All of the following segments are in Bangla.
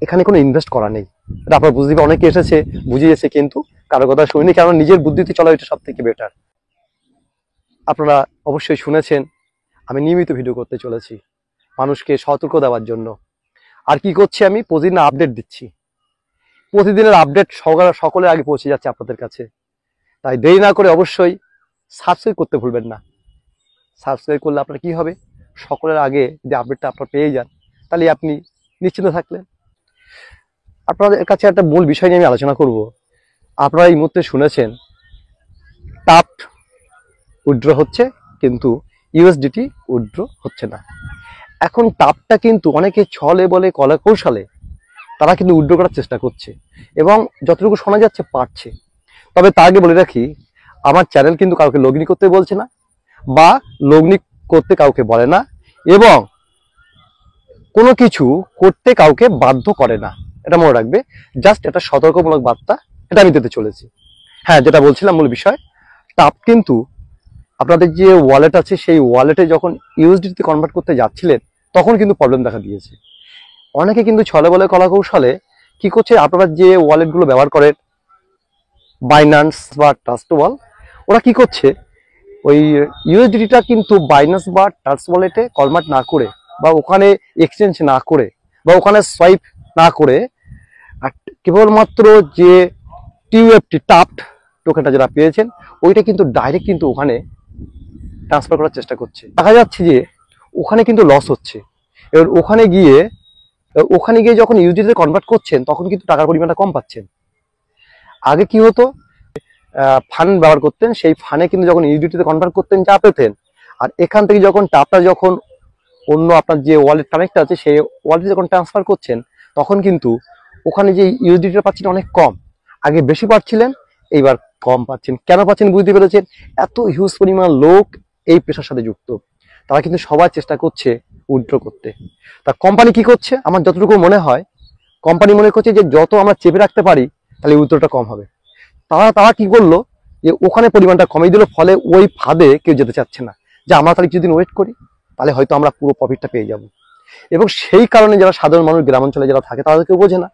এখানে কোনো ইনভেস্ট করা নেই। এটা আপনার বুঝতে পারে, অনেকে এসেছে বুঝিয়েছে কিন্তু কারো কথা শুনিনি, কারণ নিজের বুদ্ধিতে চলা এটা সব থেকে বেটার। আপনারা অবশ্যই শুনেছেন আমি নিয়মিত ভিডিও করতে চলেছি মানুষকে সতর্ক দেওয়ার জন্য। আর কি করছি, আমি প্রতিদিন আপডেট দিচ্ছি, প্রতিদিনের আপডেট সকলের আগে পৌঁছে যাচ্ছে আপনাদের কাছে। তাই দেরি না করে অবশ্যই সাবস্ক্রাইব করতে ভুলবেন না। সাবস্ক্রাইব করলে আপনার কি হবে, সকলের আগে যদি আপডেটটা আপনার পেয়ে যান তাহলে আপনি নিশ্চিন্ত থাকলেন। আপনাদের কাছে একটা মূল বিষয় নিয়ে আমি আলোচনা করব। আপনারা এই মুহূর্তে শুনেছেন টাপ উইথড্র হচ্ছে কিন্তু ইউএসডিটি উইথড্র হচ্ছে না। এখন টাপটা কিন্তু অনেকে ছলে বলে কলা কৌশলে তারা কিন্তু উইথড্র করার চেষ্টা করছে এবং যতটুকু শোনা যাচ্ছে পারছে। তবে তার আগে বলে রাখি, আমার চ্যানেল কিন্তু কাউকে লগ ইন করতে বলছে না বা লগ ইন করতে কাউকে বলে না এবং কোনো কিছু করতে কাউকে বাধ্য করে না, এটা মনে রাখবে। জাস্ট একটা সতর্কমূলক বার্তা এটা আমি দিতে চলেছি। হ্যাঁ, যেটা বলছিলাম মূল বিষয়, টাপ কিন্তু আপনাদের যে ওয়ালেট আছে সেই ওয়ালেটে যখন ইউএসডিতে কনভার্ট করতে যাচ্ছিলেন তখন কিন্তু প্রবলেম দেখা দিয়েছে। অনেকে কিন্তু ছলে বলে কলা কৌশলে কি করছে, আপনারা যে ওয়ালেটগুলো ব্যবহার করেন বাইন্যান্স বা ট্রাস্টওয়াল, ওরা কি করছে ওই ইউএসডিটা কিন্তু বাইন্যান্স বা ট্রাস্ট ওয়ালেটে কনভার্ট না করে বা ওখানে এক্সচেঞ্জ না করে বা ওখানে সোয়াইপ না করে আর কেবলমাত্র যে টিউএফটি টাপ্ট টোকেনটা যেটা পেয়েছেন ওইটা কিন্তু ডাইরেক্ট কিন্তু ওখানে ট্রান্সফার করার চেষ্টা করছে। দেখা যাচ্ছে যে ওখানে কিন্তু লস হচ্ছে। এবার ওখানে গিয়ে যখন ইউএসডিতে কনভার্ট করছেন তখন কিন্তু টাকার পরিমাণটা কম পাচ্ছেন। আগে কি হতো, ফান্ড ব্যবহার করতেন, সেই ফান্ডে কিন্তু যখন ইউএসডিতে কনভার্ট করতেন যা পেতেন, আর এখান থেকে যখন টাপটা যখন অন্য আপনার যে ওয়ালেট কানেক্ট আছে সেই ওয়ালেটে যখন ট্রান্সফার করছেন তখন কিন্তু ওখানে যে ইউএসডিটা পাচ্ছেন অনেক কম। আগে বেশি পাচ্ছিলেন, এইবার কম পাচ্ছেন। কেন পাচ্ছেন বুঝতে পেরেছেন? এত হিউজ পরিমাণ লোক এই পেশার সাথে যুক্ত, তারা কিন্তু সবাই চেষ্টা করছে উইথড্র করতে। তা কোম্পানি কি করছে, আমার যতটুকু মনে হয় কোম্পানি মনে করছে যে যত আমরা চেপে রাখতে পারি তাহলে উইথড্রটা কম হবে। তারা কি করলো যে ওখানে পরিমাণটা কমিয়ে দিল, ফলে ওই ফাঁদে কেউ যেতে চাচ্ছে না যে আমরা তাহলে কিছুদিন ওয়েট করি, তাহলে হয়তো আমরা পুরো প্রফিটটা পেয়ে যাব। এবং সেই কারণে যারা সাধারণ মানুষ গ্রামাঞ্চলে যারা থাকে তারা কেউ বোঝে না।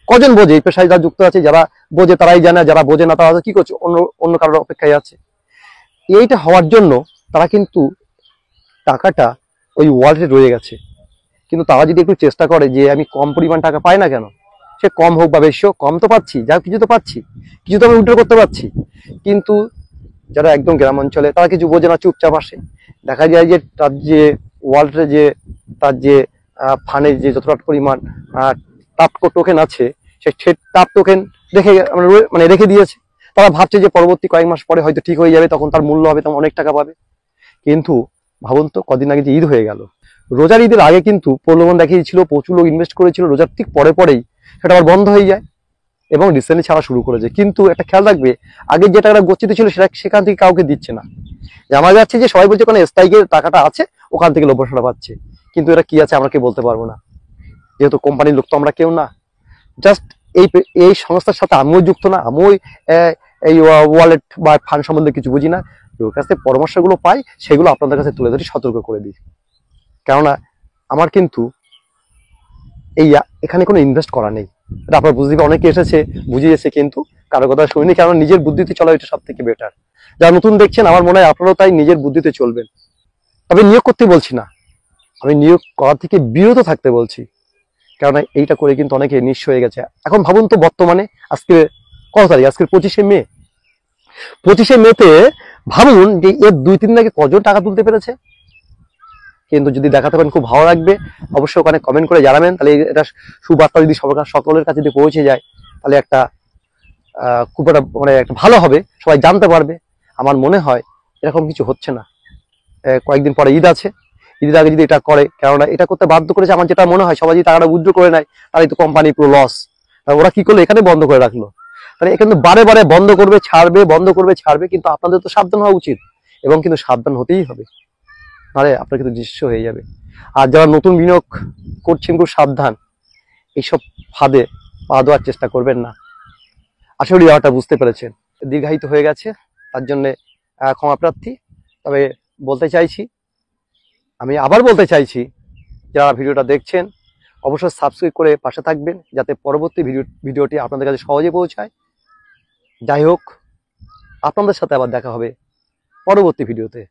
কজন বোঝে, এই পেশায় যারা যুক্ত আছে যারা বোঝে তারাই জানে, যারা বোঝে না তারা কি করছে অন্য অন্য কারোর অপেক্ষায় আছে। এইটা হওয়ার জন্য তারা কিন্তু টাকাটা ওই ওয়ালেটে রয়ে গেছে। কিন্তু তারা যদি একটু চেষ্টা করে যে আমি কম পরিমাণ টাকা পাই না কেন, সে কম হোক বা বেশি হোক, কম তো পাচ্ছি, যা কিছু তো পাচ্ছি, কিছু তো আমি উইথড্র করতে পারছি। কিন্তু যারা একদম গ্রাম অঞ্চলে তারা কিছু বোঝে না, চুপচাপ আসে। দেখা যায় যে তার যে ওয়ালেটে যে তার যে ফান্ডে যে যতটা পরিমাণ টাপ টোকেন আছে সেই টাপ টোকেন রেখে মানে রেখে দিয়েছে। তারা ভাবছে যে পরবর্তী কয়েক মাস পরে হয়তো ঠিক হয়ে যাবে, তখন তার মূল্য হবে, তখন অনেক টাকা পাবে। কিন্তু ভাবুন তো, কদিন আগে যে ঈদ হয়ে গেল, রোজার ঈদের আগে কিন্তু প্রলোভন দেখিয়েছিল, প্রচুর লোক ইনভেস্ট করেছিল, রোজার ঠিক পরেই সেটা আবার বন্ধ হয়ে যায় এবং রিসেন্টলি ছাড়া শুরু করেছে। কিন্তু একটা খেয়াল রাখবে, আগে যে টাকাটা গচ্ছিত ছিল সেটা সেখান থেকে কাউকে দিচ্ছে না। জানা যাচ্ছে যে সবাই বলছে কোনো স্ট্রাইকের টাকাটা আছে, ওখান থেকে লভ্যাংশটা পাচ্ছে, কিন্তু এটা কি আছে আমরা কেউ বলতে পারবো না, যেহেতু কোম্পানির লোক তো আমরা কেউ না। জাস্ট এই সংস্থার সাথে আমিও যুক্ত না, আমিও এই ওয়ালেট বা ফান্ড সম্বন্ধে কিছু বুঝি না। ওর কাছ থেকে পরামর্শগুলো পাই, সেগুলো আপনাদের কাছে তুলে ধরি, সতর্ক করে দিই। কেননা আমার কিন্তু এখানে কোনো ইনভেস্ট করা নেই, এটা আপনার বুঝতে পারে, অনেকে এসেছে বুঝিয়েছে কিন্তু কারো কথা শুনিনি, কারণ নিজের বুদ্ধিতে চলা এটা সব থেকে বেটার। যারা নতুন দেখছেন আমার মনে হয় আপনারাও তাই নিজের বুদ্ধিতে চলবেন। তবে নিয়োগ করতে বলছি না, আমি নিয়োগ করা থেকে বিরত থাকতে বলছি, কারণ এইটা করে কিন্তু অনেকে নিঃস্ব হয়ে গেছে। এখন ভাবুন তো, বর্তমানে আজকে কত তারিখ, আজকে 25শে মে, 25শে মেতে ভাবুন যে এর 2-3 দিন আগে কজন টাকা তুলতে পেরেছে। কিন্তু যদি দেখাতে পারেন খুব ভালো লাগবে, অবশ্যই ওখানে কমেন্ট করে জানাবেন। তাহলে এটা সুবার্তা যদি সকলের কাছে যদি পৌঁছে যায় তাহলে একটা খুব একটা মানে একটা ভালো হবে, সবাই জানতে পারবে। আমার মনে হয় এরকম কিছু হচ্ছে না। কয়েকদিন পরে ঈদ আছে, ঈদের আগে যদি এটা করে, কেননা এটা করতে বাধ্য করেছে আমার যেটা মনে হয়, সবাই যদি টাকাটা উইথড্র করে নেয় তাহলে তো কোম্পানি পুরো লস। ওরা কি করলো, এখানে বন্ধ করে রাখলো, তাহলে এখানে বারে বারে বন্ধ করবে ছাড়বে, বন্ধ করবে ছাড়বে। কিন্তু আপনাদের তো সাবধান হওয়া উচিত এবং কিন্তু সাবধান হতেই হবে, নাহলে আপনার কিন্তু দৃশ্য হয়ে যাবে। আর যারা নতুন বিনিয়োগ করছেন খুব সাবধান, এইসব ফাঁদে পা দেওয়ার চেষ্টা করবেন না। আশা করি ব্যাপারটা বুঝতে পেরেছেন। দীর্ঘায়িত হয়ে গেছে তার জন্য ক্ষমা প্রার্থী। তবে বলতে চাইছি, আমি আবার বলতে চাইছি, যারা ভিডিওটা দেখছেন অবশ্যই সাবস্ক্রাইব করে পাশে থাকবেন যাতে পরবর্তী ভিডিওটি আপনাদের কাছে সহজে পৌঁছায়। যাই হোক, আপনাদের সাথে আবার দেখা হবে পরবর্তী ভিডিওতে।